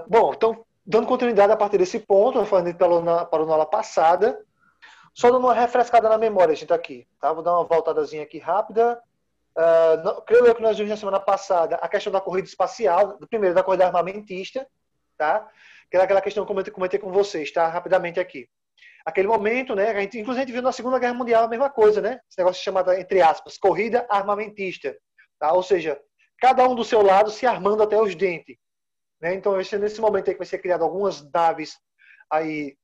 Bom, então, dando continuidade a partir desse ponto, falando de aula passada, só dando uma refrescada na memória, gente, aqui, tá? Vou dar uma voltadazinha aqui rápida. Creio eu que nós vimos na semana passada a questão da corrida espacial, primeiro da corrida armamentista, tá? Que era aquela questão que eu comentei com vocês, tá? Rapidamente aqui. Aquele momento, né? Inclusive a gente viu na Segunda Guerra Mundial a mesma coisa, né? Esse negócio chamado, entre aspas, corrida armamentista, tá? Ou seja, cada um do seu lado se armando até os dentes, né? Então, nesse momento aí que vai ser criado algumas naves aí,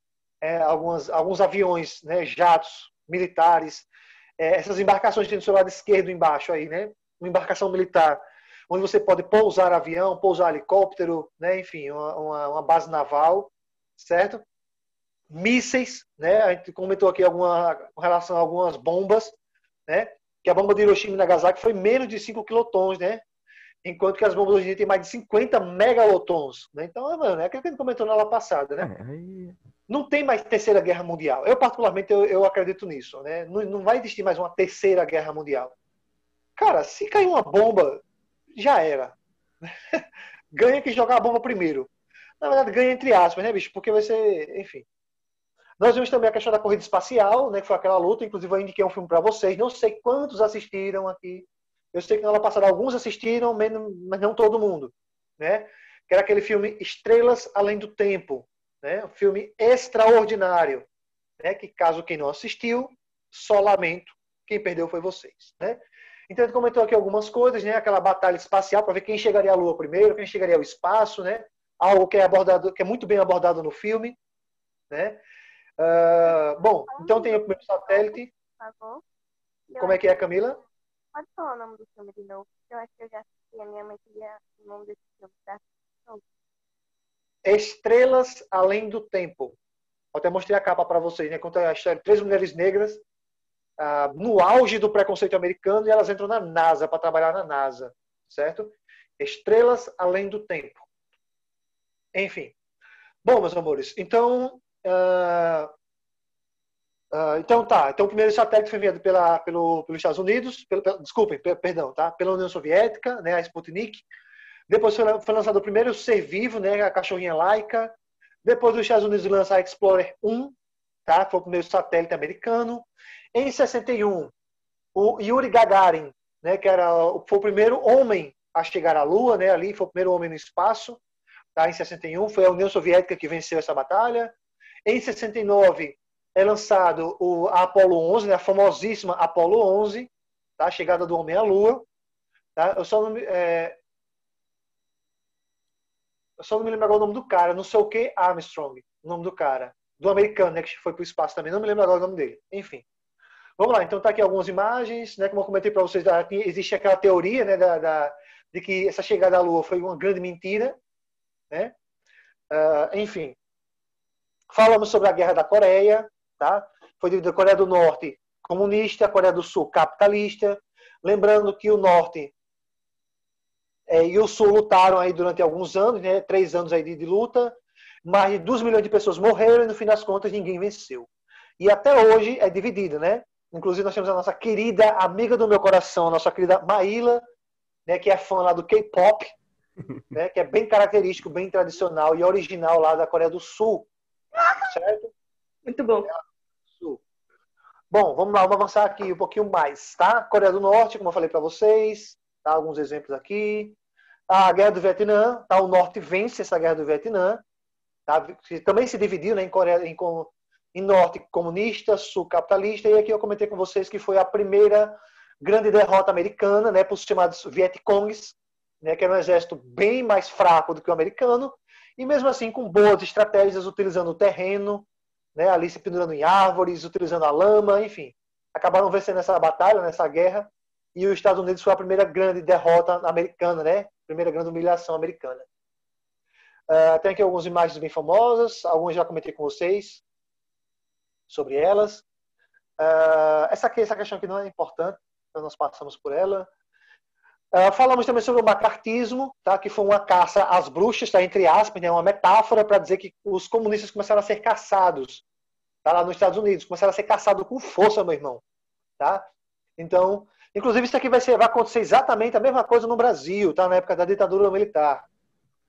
alguns aviões, né? Jatos militares, essas embarcações que tem do seu lado esquerdo embaixo aí, né? Uma embarcação militar, onde você pode pousar avião, pousar helicóptero, né? Enfim, uma base naval, certo? Mísseis, né? A gente comentou aqui com relação a algumas bombas, né? Que a bomba de Hiroshima e Nagasaki foi menos de 5 quilotons, né? Enquanto que as bombas hoje em dia têm mais de 50 megalotons, né? Então, mano, é aquilo que a gente comentou na aula passada, né? Aí. Não tem mais terceira guerra mundial. Eu, particularmente, eu acredito nisso, né? Não vai existir mais uma terceira guerra mundial. Cara, se cair uma bomba, já era. Ganha quem jogar a bomba primeiro. Na verdade, ganha entre aspas, né, bicho? Porque vai ser, enfim. Nós vimos também a questão da corrida espacial, né? Que foi aquela luta. Inclusive, eu indiquei um filme para vocês. Não sei quantos assistiram aqui. Eu sei que na aula passada alguns assistiram, mas não todo mundo, né? Que era aquele filme Estrelas Além do Tempo, né? Um filme extraordinário, né? Que caso quem não assistiu, só lamento. Quem perdeu foi vocês, né? Então, ele comentou aqui algumas coisas, né? Aquela batalha espacial para ver quem chegaria à Lua primeiro, quem chegaria ao espaço, né? Algo que é abordado, que é muito bem abordado no filme, né? Bom, então Falando tem do o primeiro filme de novo, satélite. por favor. Eu Como é acho que é, que Camila? pode falar o nome do filme de novo. Eu acho que eu já assisti. A minha mãe queria o nome desse filme, tá? Então, Estrelas Além do Tempo. Eu até mostrei a capa para vocês, né? Conta a história de três mulheres negras no auge do preconceito americano e elas entram na NASA para trabalhar na NASA, certo? Estrelas Além do Tempo. Enfim. Bom, meus amores, então então tá. Então o primeiro satélite foi enviado pelos Estados Unidos, desculpem, perdão, tá? Pela União Soviética, né? A Sputnik. Depois foi lançado o primeiro ser vivo, né? A cachorrinha Laika. Depois os Estados Unidos lançaram a Explorer 1, tá? Foi o primeiro satélite americano. Em 61, o Yuri Gagarin, né? Foi o primeiro homem a chegar à Lua, né? Ali foi o primeiro homem no espaço, tá? Em 61 foi a União Soviética que venceu essa batalha. Em 69 é lançado a Apollo 11, né? A famosíssima Apollo 11, tá? A chegada do homem à Lua, tá? Eu só não me lembro agora o nome do cara, não sei o que, Armstrong, o nome do cara. Do americano, né, que foi para o espaço também, não me lembro agora o nome dele. Enfim. Vamos lá, então tá aqui algumas imagens, né, como eu comentei para vocês, existe aquela teoria, né, de que essa chegada à Lua foi uma grande mentira, né? Enfim. Falamos sobre a Guerra da Coreia, tá? Foi dividida a Coreia do Norte comunista, a Coreia do Sul capitalista. Lembrando que o Norte e o Sul lutaram aí durante alguns anos, né? 3 anos aí de luta. Mais de 2 milhões de pessoas morreram e no fim das contas ninguém venceu. E até hoje é dividida, né? Inclusive nós temos a nossa querida amiga do meu coração, a nossa querida Maíla, né? Que é fã lá do K-pop, né? Que é bem característico, bem tradicional e original lá da Coreia do Sul, certo? Muito bom. Sul. Bom, vamos lá, vamos avançar aqui um pouquinho mais, tá? Coreia do Norte, como eu falei para vocês, tá? Alguns exemplos aqui. A Guerra do Vietnã, tá? O Norte vence essa Guerra do Vietnã, tá? Que também se dividiu, né, em Norte comunista, Sul capitalista, e aqui eu comentei com vocês que foi a primeira grande derrota americana, né, por chamados Vietcongs, né, que era um exército bem mais fraco do que o americano, e mesmo assim com boas estratégias, utilizando o terreno, né, ali se pendurando em árvores, utilizando a lama, enfim. Acabaram vencendo essa batalha, nessa guerra, e os Estados Unidos foi a primeira grande derrota americana, né? Primeira grande humilhação americana. Tem aqui algumas imagens bem famosas, algumas já comentei com vocês sobre elas. Essa questão aqui não é importante, então nós passamos por ela. Falamos também sobre o macartismo, tá? Que foi uma caça às bruxas, tá? Entre aspas, né? Uma metáfora para dizer que os comunistas começaram a ser caçados, tá? Lá nos Estados Unidos, começaram a ser caçados com força, meu irmão. Tá? Então, inclusive isso aqui vai acontecer exatamente a mesma coisa no Brasil, tá? Na época da ditadura militar,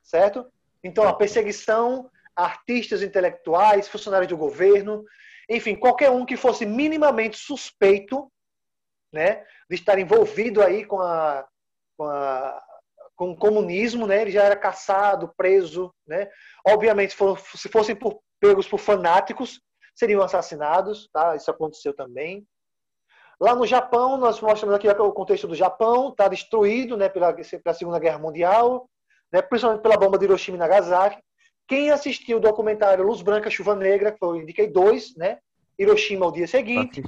certo? Então, a perseguição a artistas intelectuais, funcionários do governo, enfim, qualquer um que fosse minimamente suspeito, né, de estar envolvido aí com o comunismo, né, ele já era caçado, preso, né? Obviamente, se fossem pegos por fanáticos, seriam assassinados, tá? Isso aconteceu também. Lá no Japão, nós mostramos aqui o contexto do Japão, está destruído, né, pela Segunda Guerra Mundial, né, principalmente pela bomba de Hiroshima e Nagasaki. Quem assistiu o documentário Luz Branca, Chuva Negra, que eu indiquei 2, né, Hiroshima ao dia seguinte,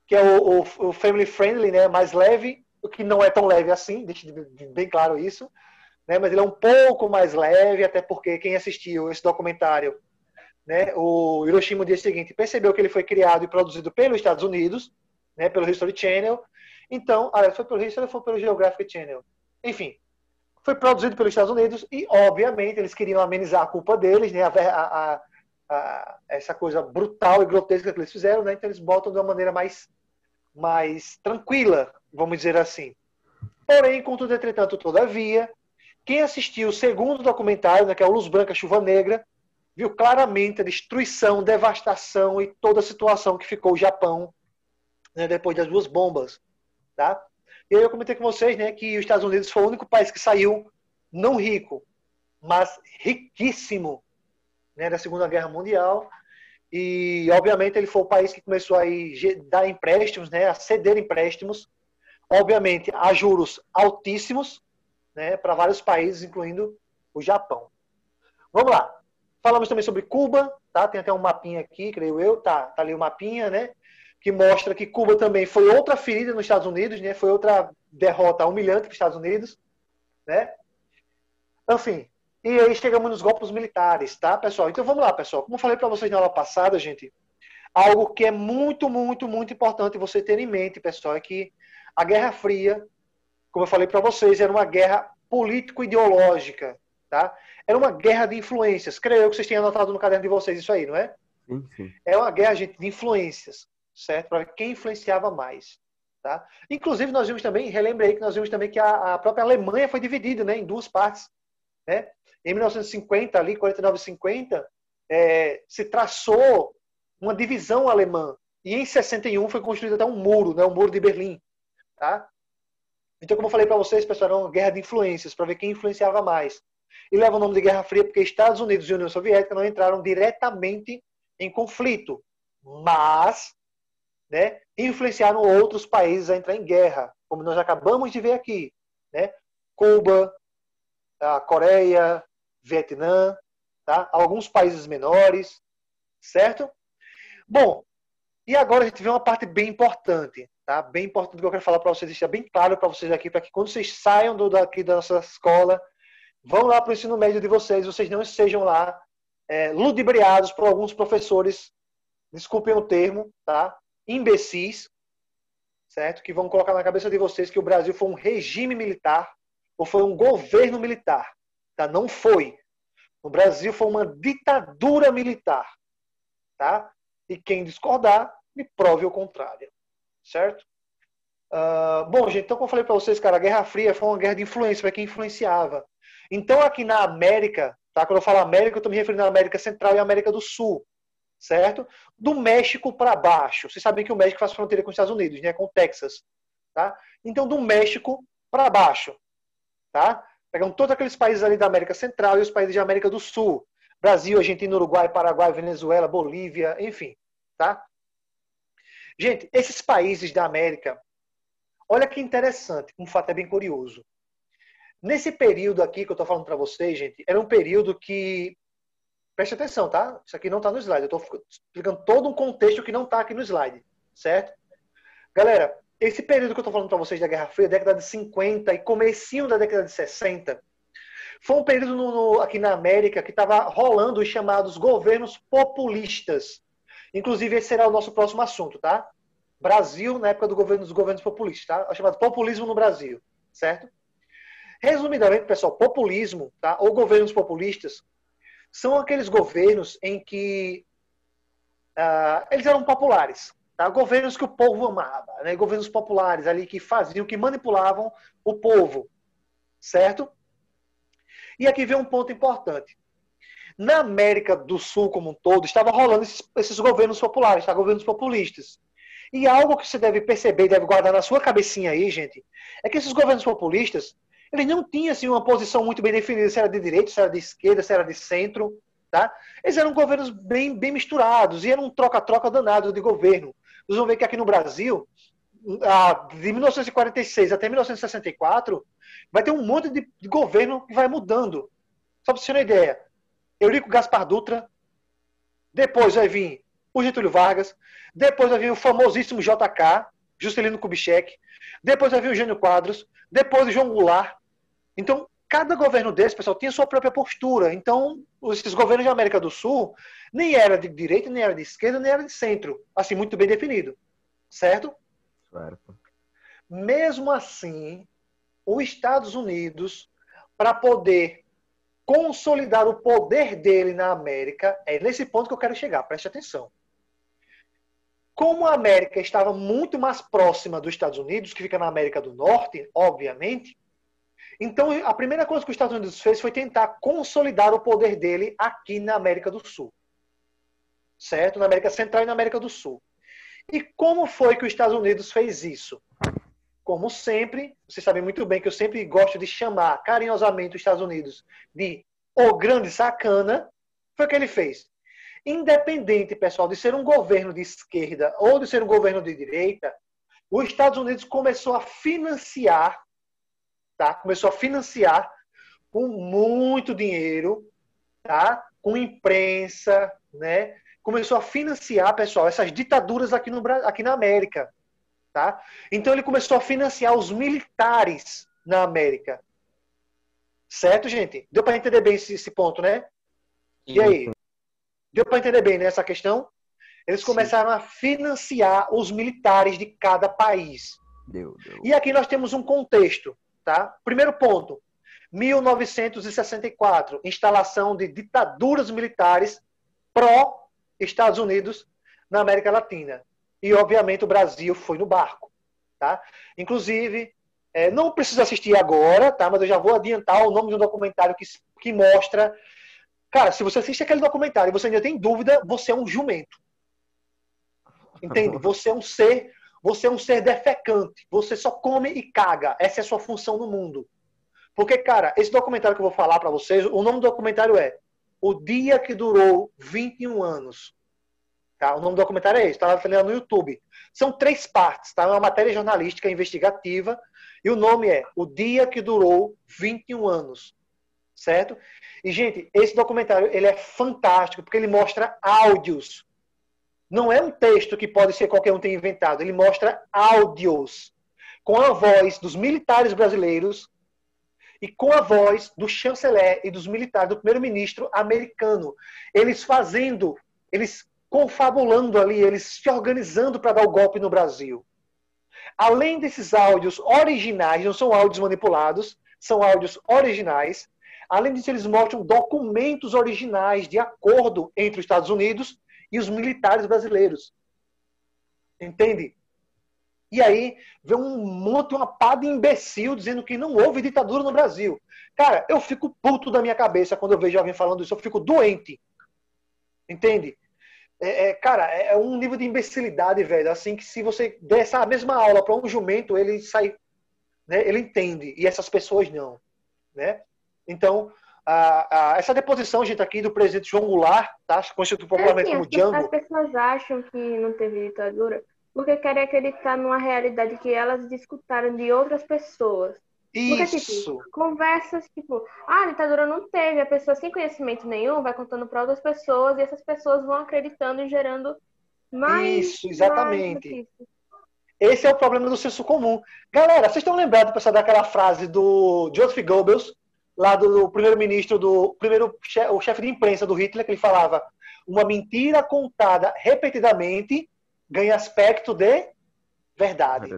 que é o family friendly, né, mais leve, o que não é tão leve assim, deixa bem claro isso, né, mas ele é um pouco mais leve, até porque quem assistiu esse documentário, né, o Hiroshima no dia seguinte, percebeu que ele foi criado e produzido pelos Estados Unidos, né, pelo History Channel. Então, foi pelo History ou foi pelo Geographic Channel? Enfim, foi produzido pelos Estados Unidos e, obviamente, eles queriam amenizar a culpa deles, né, essa coisa brutal e grotesca que eles fizeram, né, então eles botam de uma maneira mais tranquila, vamos dizer assim. Porém, contudo, entretanto, todavia, quem assistiu o segundo documentário, né, que é o Luz Branca, Chuva Negra, viu claramente a destruição, devastação e toda a situação que ficou o Japão, né, depois das 2 bombas. Tá? E aí eu comentei com vocês, né, que os Estados Unidos foi o único país que saiu não rico, mas riquíssimo, né, da Segunda Guerra Mundial. E, obviamente, ele foi o país que começou a dar empréstimos, né, a ceder empréstimos, obviamente, a juros altíssimos, né, para vários países, incluindo o Japão. Vamos lá. Falamos também sobre Cuba, tá? Tem até um mapinha aqui, creio eu, tá ali o mapinha, né, que mostra que Cuba também foi outra ferida nos Estados Unidos, né, foi outra derrota humilhante para os Estados Unidos, né? Enfim, e aí chegamos nos golpes militares, tá, pessoal? Então vamos lá, pessoal. Como eu falei para vocês na aula passada, gente, algo que é muito, muito, muito importante você ter em mente, pessoal, é que a Guerra Fria, como eu falei para vocês, era uma guerra político-ideológica, tá? Era uma guerra de influências. Creio eu que vocês tenham anotado no caderno de vocês isso aí, não é? Sim, sim. É uma guerra, gente, de influências, certo? Para quem influenciava mais, tá? Inclusive, nós vimos também, relembrei que nós vimos também que a própria Alemanha foi dividida, né, em 2 partes, né? Em 1950, ali, 49 e 50, se traçou uma divisão alemã. E em 61 foi construído até um muro, né, o Muro de Berlim, tá? Então, como eu falei para vocês, pessoal, era uma guerra de influências, para ver quem influenciava mais. E leva o nome de Guerra Fria porque Estados Unidos e União Soviética não entraram diretamente em conflito, mas, né, influenciaram outros países a entrar em guerra, como nós acabamos de ver aqui, né? Cuba, a Coreia, Vietnã, tá? Alguns países menores, certo? Bom, e agora a gente vê uma parte bem importante, tá? Bem importante que eu quero falar para vocês, deixar bem claro para vocês aqui, para que quando vocês saiam daqui da nossa escola, vão lá para o ensino médio de vocês não sejam lá ludibriados por alguns professores, desculpem o termo, tá? Imbecis, certo? Que vão colocar na cabeça de vocês que o Brasil foi um regime militar ou foi um governo militar, tá? Não foi. O Brasil foi uma ditadura militar, tá? E quem discordar, me prove o contrário, certo? Bom, gente, então como eu falei para vocês, cara, a Guerra Fria foi uma guerra de influência, para quem influenciava. Então aqui na América, tá? Quando eu falo América, eu estou me referindo à América Central e à América do Sul, certo? Do México para baixo. Vocês sabem que o México faz fronteira com os Estados Unidos, né? Com o Texas, tá? Então do México para baixo, tá? Pegam todos aqueles países ali da América Central e os países da América do Sul. Brasil, Argentina, Uruguai, Paraguai, Venezuela, Bolívia, enfim, tá? Gente, esses países da América, olha que interessante, um fato é bem curioso. Nesse período aqui que eu estou falando para vocês, gente, era um período que... Preste atenção, tá? Isso aqui não está no slide. Eu estou explicando todo um contexto que não está aqui no slide, certo? Galera, esse período que eu estou falando para vocês da Guerra Fria, década de 50 e comecinho da década de 60, foi um período aqui na América que estava rolando os chamados governos populistas. Inclusive, esse será o nosso próximo assunto, tá? Brasil, na época dos governos populistas, tá? É o chamado populismo no Brasil, certo? Resumidamente, pessoal, populismo, tá? Ou governos populistas, são aqueles governos em que eles eram populares, tá? Governos que o povo amava, né? Governos populares ali que faziam, que manipulavam o povo, certo? E aqui vem um ponto importante. Na América do Sul como um todo, estava rolando esses governos populares, tá? Governos populistas. E algo que você deve perceber, deve guardar na sua cabecinha aí, gente, é que esses governos populistas, eles não tinham assim, uma posição muito bem definida, se era de direita, se era de esquerda, se era de centro. Tá? Eles eram governos bem misturados, e era um troca-troca danado de governo. Vocês vão ver que aqui no Brasil, de 1946 até 1964, vai ter um monte de governo que vai mudando. Só para você ter uma ideia. Eurico Gaspar Dutra, depois vai vir o Getúlio Vargas, depois vai vir o famosíssimo JK, Juscelino Kubitschek, depois vai vir o Jânio Quadros, depois o João Goulart. Então, cada governo desse, pessoal, tinha sua própria postura. Então, esses governos da América do Sul nem era de direita, nem era de esquerda, nem era de centro. Assim, muito bem definido. Certo? Certo. Mesmo assim, os Estados Unidos, para poder consolidar o poder dele na América, é nesse ponto que eu quero chegar, preste atenção. Como a América estava muito mais próxima dos Estados Unidos, que fica na América do Norte, obviamente, então a primeira coisa que os Estados Unidos fez foi tentar consolidar o poder dele aqui na América do Sul. Certo? Na América Central e na América do Sul. E como foi que os Estados Unidos fez isso? Como sempre, vocês sabem muito bem que eu sempre gosto de chamar carinhosamente os Estados Unidos de o grande sacana. Foi o que ele fez. Independente, pessoal, de ser um governo de esquerda ou de ser um governo de direita, os Estados Unidos começou a financiar, tá? Começou a financiar com muito dinheiro, tá? Com imprensa, né? Começou a financiar, pessoal, essas ditaduras aqui na América. Tá? Então ele começou a financiar os militares na América. Certo, gente? Deu para entender bem esse ponto, né? E aí? Deu para entender bem, né, essa questão? Eles começaram a financiar os militares de cada país. Deu. E aqui nós temos um contexto. Tá? Primeiro ponto. 1964. Instalação de ditaduras militares pró-Estados Unidos na América Latina. E, obviamente, o Brasil foi no barco. Tá? Inclusive, não precisa assistir agora, tá? Mas eu já vou adiantar o nome do documentário que mostra... Cara, se você assiste aquele documentário e você ainda tem dúvida, você é um jumento. Entende? Você é um ser defecante. Você só come e caga. Essa é a sua função no mundo. Porque, cara, esse documentário que eu vou falar para vocês, o nome do documentário é O Dia que Durou 21 Anos. Tá? O nome do documentário é esse, estava falando no YouTube. São 3 partes, tá? É uma matéria jornalística investigativa e o nome é O Dia que Durou 21 Anos. Certo? E, gente, esse documentário ele é fantástico porque ele mostra áudios. Não é um texto que pode ser qualquer um ter inventado. Ele mostra áudios com a voz dos militares brasileiros e com a voz do chanceler e dos militares, do primeiro-ministro americano. Eles confabulando ali, eles se organizando para dar o golpe no Brasil. Além desses áudios originais, não são áudios manipulados, são áudios originais. Além disso, eles mostram documentos originais de acordo entre os Estados Unidos e os militares brasileiros. Entende? E aí, vem uma pá de imbecil dizendo que não houve ditadura no Brasil. Cara, eu fico puto da minha cabeça quando eu vejo alguém falando isso. Eu fico doente. Entende? Cara, é um nível de imbecilidade, velho. Assim, que se você der essa mesma aula para um jumento, ele sai, né? Ele entende. E essas pessoas não, né? Então, essa deposição, gente, aqui do presidente João Goulart, tá? Conhecido popularmente como Django. As pessoas acham que não teve ditadura porque querem acreditar numa realidade que elas escutaram de outras pessoas. Porque, Isso. tipo, conversas, tipo, a ditadura não teve, a pessoa sem conhecimento nenhum vai contando para outras pessoas e essas pessoas vão acreditando e gerando mais... Isso, exatamente. Esse é o problema do senso comum. Galera, vocês estão lembrados, pessoal, daquela frase do Joseph Goebbels, lá do primeiro-ministro, o chefe de imprensa do Hitler, que ele falava: uma mentira contada repetidamente ganha aspecto de verdade.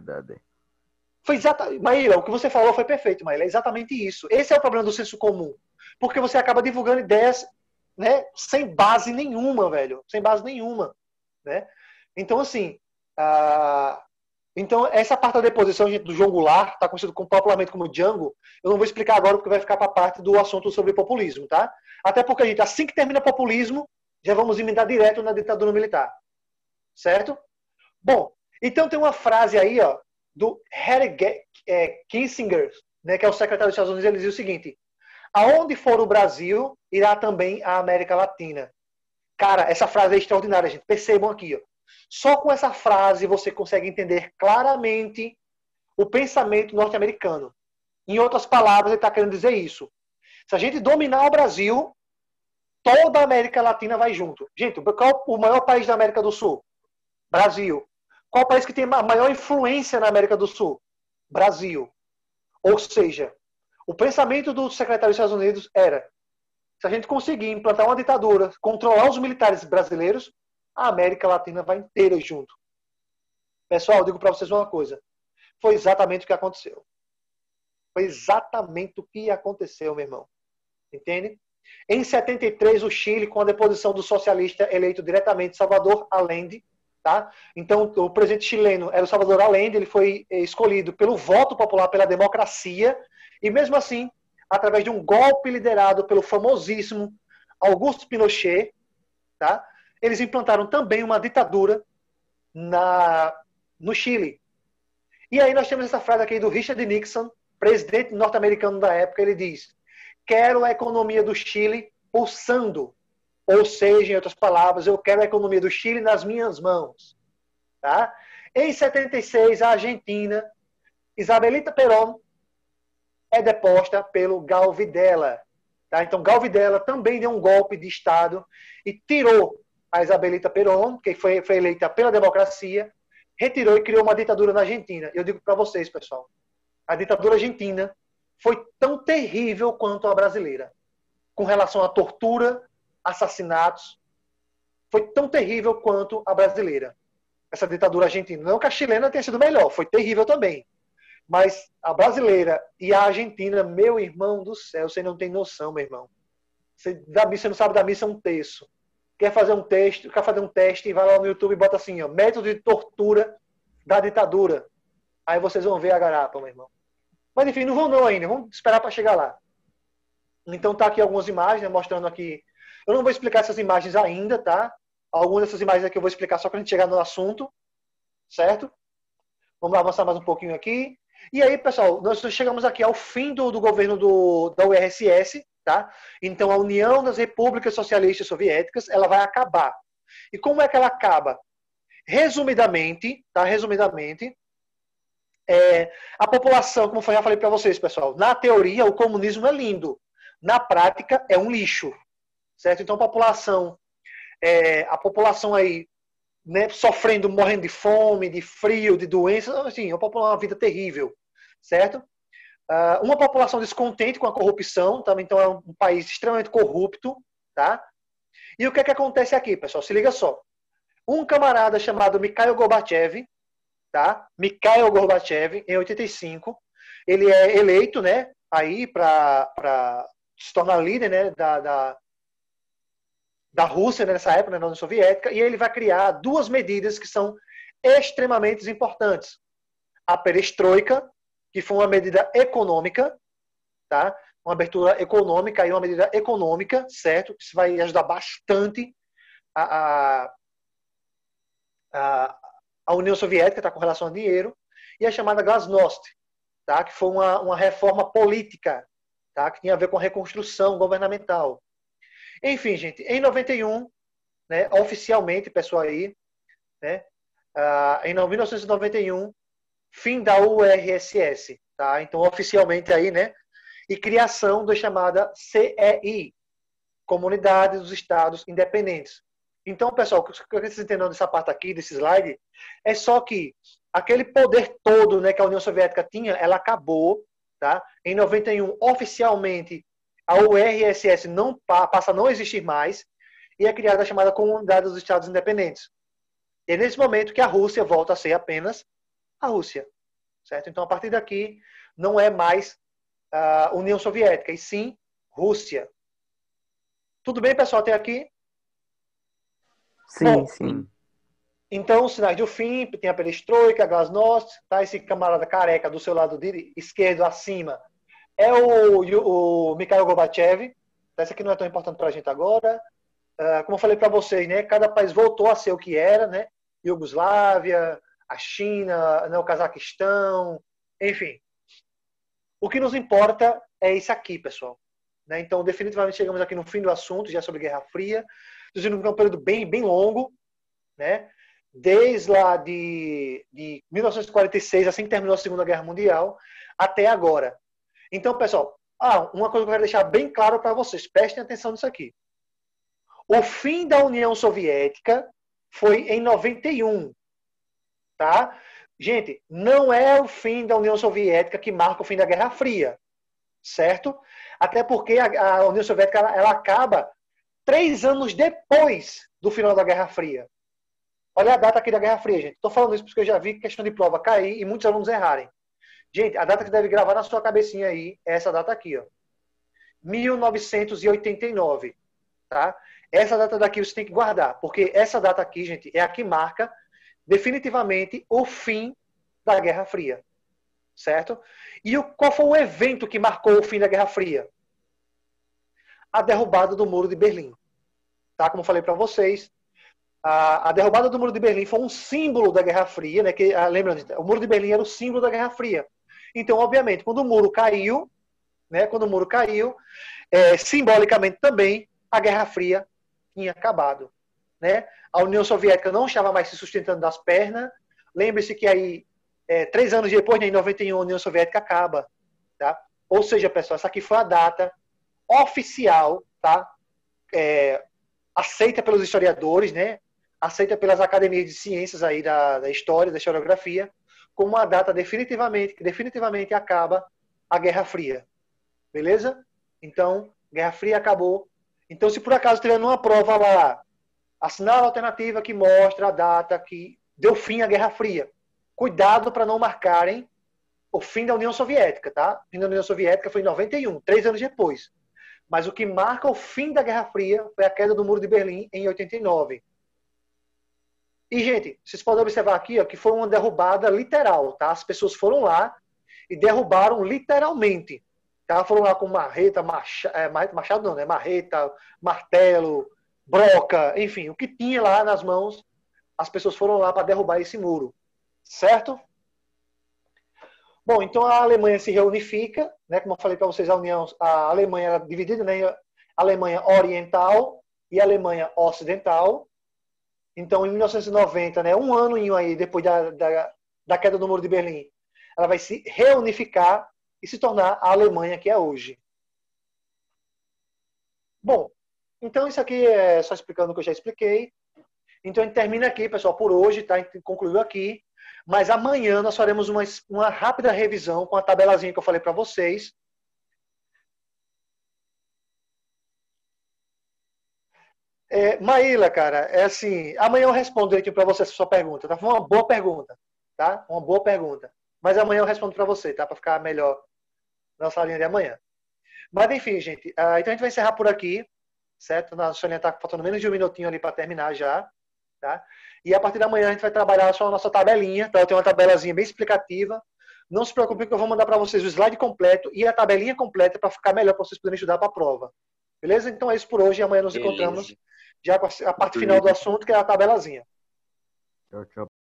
Foi exatamente, Maíra, o que você falou foi perfeito, Maíra. É exatamente isso. Esse é o problema do senso comum. Porque você acaba divulgando ideias, né, sem base nenhuma, velho. Sem base nenhuma. Né? Então, assim, Então, essa parte da deposição, gente, do João Goulart, está conhecido popularmente como Django, eu não vou explicar agora porque vai ficar para parte do assunto sobre populismo, tá? Até porque, gente, assim que termina populismo, já vamos emendar direto na ditadura militar. Certo? Bom, então tem uma frase aí, ó, do Harry Kissinger, né, que é o secretário dos Estados Unidos, ele diz o seguinte: aonde for o Brasil, irá também a América Latina. Cara, essa frase é extraordinária, gente. Percebam aqui, ó. Só com essa frase você consegue entender claramente o pensamento norte-americano. Em outras palavras, ele está querendo dizer isso. Se a gente dominar o Brasil, toda a América Latina vai junto. Gente, qual é o maior país da América do Sul? Brasil. Qual é o país que tem a maior influência na América do Sul? Brasil. Ou seja, o pensamento do secretário dos Estados Unidos era: se a gente conseguir implantar uma ditadura, controlar os militares brasileiros, a América Latina vai inteira junto. Pessoal, eu digo para vocês uma coisa. Foi exatamente o que aconteceu. Foi exatamente o que aconteceu, meu irmão. Entende? Em 73, o Chile, com a deposição do socialista eleito diretamente Salvador Allende, tá? Então, o presidente chileno era o Salvador Allende, ele foi escolhido pelo voto popular, pela democracia, e mesmo assim, através de um golpe liderado pelo famosíssimo Augusto Pinochet, tá? Eles implantaram também uma ditadura no Chile. E aí nós temos essa frase aqui do Richard Nixon, presidente norte-americano da época, ele diz: quero a economia do Chile pulsando. Ou seja, em outras palavras, eu quero a economia do Chile nas minhas mãos. Tá? Em 76, a Argentina, Isabelita Perón é deposta pelo Gal Videla. Tá? Então, Gal Videla também deu um golpe de Estado e tirou a Isabelita Perón, que foi eleita pela democracia, retirou e criou uma ditadura na Argentina. Eu digo para vocês, pessoal, a ditadura argentina foi tão terrível quanto a brasileira. Com relação à tortura, assassinatos, foi tão terrível quanto a brasileira. Essa ditadura argentina. Não que a chilena tenha sido melhor, foi terrível também. Mas a brasileira e a argentina, meu irmão do céu, você não tem noção, meu irmão. Você não sabe da missa um terço. Quer fazer um teste e vai lá no YouTube e bota assim, ó, método de tortura da ditadura. Aí vocês vão ver a garapa, meu irmão. Mas enfim, não vão não ainda, vamos esperar para chegar lá. Então tá aqui algumas imagens, né, mostrando aqui. Eu não vou explicar essas imagens ainda, tá? Algumas dessas imagens aqui eu vou explicar só para a gente chegar no assunto, certo? Vamos lá avançar mais um pouquinho aqui. E aí, pessoal, nós chegamos aqui ao fim do governo da URSS, tá? Então a União das Repúblicas Socialistas Soviéticas, ela vai acabar. E como é que ela acaba? Resumidamente, tá? Resumidamente, a população, como eu já falei para vocês, pessoal, na teoria o comunismo é lindo, na prática é um lixo, certo? Então a população aí, né, sofrendo, morrendo de fome, de frio, de doenças, assim, uma vida terrível, certo? Uma população descontente com a corrupção, também, então é um país extremamente corrupto, tá? E o que é que acontece aqui, pessoal? Se liga só. Um camarada chamado Mikhail Gorbachev, tá? Mikhail Gorbachev, em 85, ele é eleito, né, aí para se tornar líder, né, da Rússia, né, nessa época, né, na União Soviética, e ele vai criar duas medidas que são extremamente importantes. A perestroika, que foi uma medida econômica, tá? Uma abertura econômica e uma medida econômica, certo? Isso vai ajudar bastante a União Soviética, tá, com relação ao dinheiro, e a chamada Glasnost, tá? Que foi uma reforma política, tá? Que tinha a ver com a reconstrução governamental. Enfim, gente, em 91, né, oficialmente, pessoal aí, né, em 1991, fim da URSS, tá? Então, oficialmente aí, né, e criação da chamada CEI, Comunidade dos Estados Independentes. Então, pessoal, o que vocês entendam dessa parte aqui, desse slide, é só que aquele poder todo, né, que a União Soviética tinha, ela acabou, tá? Em 91, oficialmente, a URSS passa a não existir mais e é criada a chamada Comunidade dos Estados Independentes. E é nesse momento que a Rússia volta a ser apenas a Rússia, certo? Então, a partir daqui, não é mais a União Soviética, e sim Rússia. Tudo bem, pessoal, até aqui? Sim, sim. Então, os sinais do fim, tem a perestroika, a glasnost, tá? Esse camarada careca do seu lado esquerdo acima é o Mikhail Gorbachev. Essa aqui não é tão importante para a gente agora. Como eu falei para vocês, né? Cada país voltou a ser o que era, né? Iugoslávia, a China, né? O Cazaquistão, enfim. O que nos importa é isso aqui, pessoal. Né? Então, definitivamente chegamos aqui no fim do assunto, já sobre Guerra Fria. Inclusive, um período bem, bem longo, né? Desde lá de 1946, assim que terminou a Segunda Guerra Mundial, até agora. Então, pessoal, uma coisa que eu quero deixar bem claro para vocês, prestem atenção nisso aqui. O fim da União Soviética foi em 91, tá? Gente, não é o fim da União Soviética que marca o fim da Guerra Fria, certo? Até porque a União Soviética ela acaba 3 anos depois do final da Guerra Fria. Olha a data aqui da Guerra Fria, gente. Estou falando isso porque eu já vi questão de prova cair e muitos alunos errarem. Gente, a data que deve gravar na sua cabecinha aí é essa data aqui, ó. 1989, tá? Essa data daqui você tem que guardar, porque essa data aqui, gente, é a que marca definitivamente o fim da Guerra Fria, certo? E qual foi o evento que marcou o fim da Guerra Fria? A derrubada do Muro de Berlim, tá? Como eu falei para vocês, a derrubada do Muro de Berlim foi um símbolo da Guerra Fria, né? Lembrando, o Muro de Berlim era o símbolo da Guerra Fria. Então, obviamente, quando o muro caiu, né? Quando o muro caiu, simbolicamente também a Guerra Fria tinha acabado, né? A União Soviética não estava mais se sustentando das pernas. Lembre-se que aí 3 anos depois, né, em 91, a União Soviética acaba, tá? Ou seja, pessoal, essa aqui foi a data oficial, tá? Aceita pelos historiadores, né? Aceita pelas academias de ciências aí da história, da historiografia, como uma data que definitivamente acaba a Guerra Fria. Beleza? Então, Guerra Fria acabou. Então, se por acaso tiver numa prova lá, assinar a alternativa que mostra a data que deu fim à Guerra Fria. Cuidado para não marcarem o fim da União Soviética, tá? O fim da União Soviética foi em 91, 3 anos depois. Mas o que marca o fim da Guerra Fria foi a queda do Muro de Berlim em 89. E, gente, vocês podem observar aqui ó, que foi uma derrubada literal, tá? As pessoas foram lá e derrubaram literalmente. Tá? Foram lá com marreta, machado não, né? Marreta, martelo, broca, enfim, o que tinha lá nas mãos, as pessoas foram lá para derrubar esse muro. Certo? Bom, então a Alemanha se reunifica, né? Como eu falei para vocês, a Alemanha era dividida, né? Alemanha Oriental e Alemanha Ocidental. Então, em 1990, né, um ano aí depois da queda do Muro de Berlim, ela vai se reunificar e se tornar a Alemanha que é hoje. Bom, então isso aqui é só explicando o que eu já expliquei. Então a gente termina aqui, pessoal, por hoje, tá? A gente concluiu aqui. Mas amanhã nós faremos uma rápida revisão com a tabelazinha que eu falei para vocês. Maíla, cara, é assim, amanhã eu respondo direitinho para você essa sua pergunta, tá? Foi uma boa pergunta, tá? Uma boa pergunta. Mas amanhã eu respondo para você, tá? Para ficar melhor na salinha de amanhã. Mas enfim, gente, então a gente vai encerrar por aqui, certo? A Sonia tá faltando menos de um minutinho ali para terminar já, tá? E a partir da manhã a gente vai trabalhar só a nossa tabelinha, tá? Eu tenho uma tabelazinha bem explicativa. Não se preocupe que eu vou mandar para vocês o slide completo e a tabelinha completa para ficar melhor para vocês poderem estudar para a prova. Beleza? Então é isso por hoje e amanhã nos encontramos já com a parte final do assunto, que é a tabelazinha. Tchau, tchau.